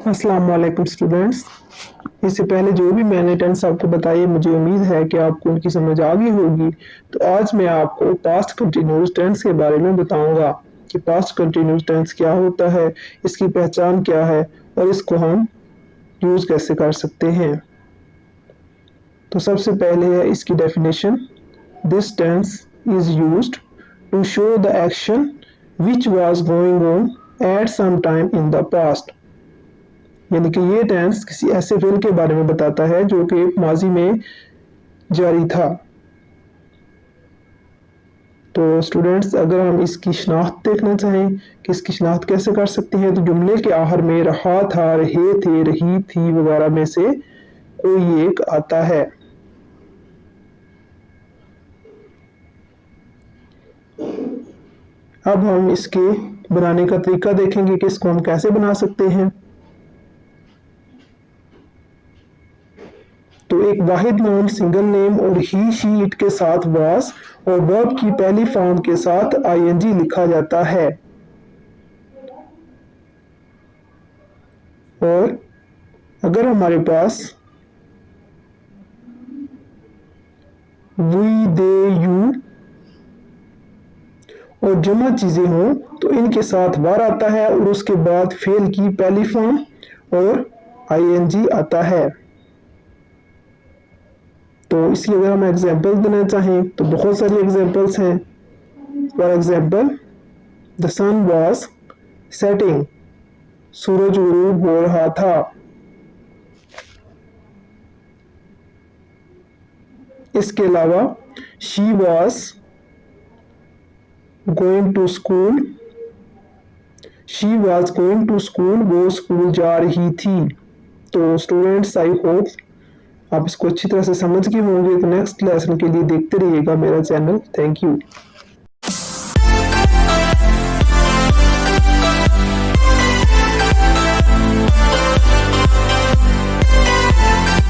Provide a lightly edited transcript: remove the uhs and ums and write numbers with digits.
अस्सलाम वालेकुम स्टूडेंट्स। इससे पहले जो भी मैंने टेंस आपको बताई, मुझे उम्मीद है कि आपको उनकी समझ आ गई होगी। तो आज मैं आपको पास्ट कंटिन्यूस टेंस के बारे में बताऊंगा कि पास्ट कंटिन्यूस टेंस क्या होता है, इसकी पहचान क्या है और इसको हम यूज़ कैसे कर सकते हैं। तो सबसे पहले है इसकी definition. This tense is used to show the action which was going on at some time in the past. यानी कि ये टेंस किसी ऐसे फेल के बारे में बताता है जो कि माजी में जारी था। तो स्टूडेंट्स, अगर हम इसकी शनाख्त देखना चाहें कि इसकी शनाख्त कैसे कर सकते हैं, तो जुमले के आखिर में रहा था, रहे थे, रही थी वगैरह में से कोई एक आता है। अब हम इसके बनाने का तरीका देखेंगे कि इसको हम कैसे बना सकते हैं। तो एक वाहिद नाउन सिंगल नेम और ही शी इट के साथ वास और वर्ब की पहली फॉर्म के साथ आईएनजी लिखा जाता है। और अगर हमारे पास वी, दे, यू और जमा चीजें हों तो इनके साथ वार आता है और उसके बाद फेल की पहली फॉर्म और आईएनजी आता है। तो इसलिए अगर हम एग्जाम्पल देना चाहें तो बहुत सारी एग्जाम्पल्स हैं। For example, the sun was setting, सूरज गुरूब हो रहा था। इसके अलावा she was going to school, she was going to school, वो स्कूल जा रही थी। तो स्टूडेंट्स, आई होप आप इसको अच्छी तरह से समझ गए होंगे। तो नेक्स्ट लेसन के लिए देखते रहिएगा मेरा चैनल। Thank you.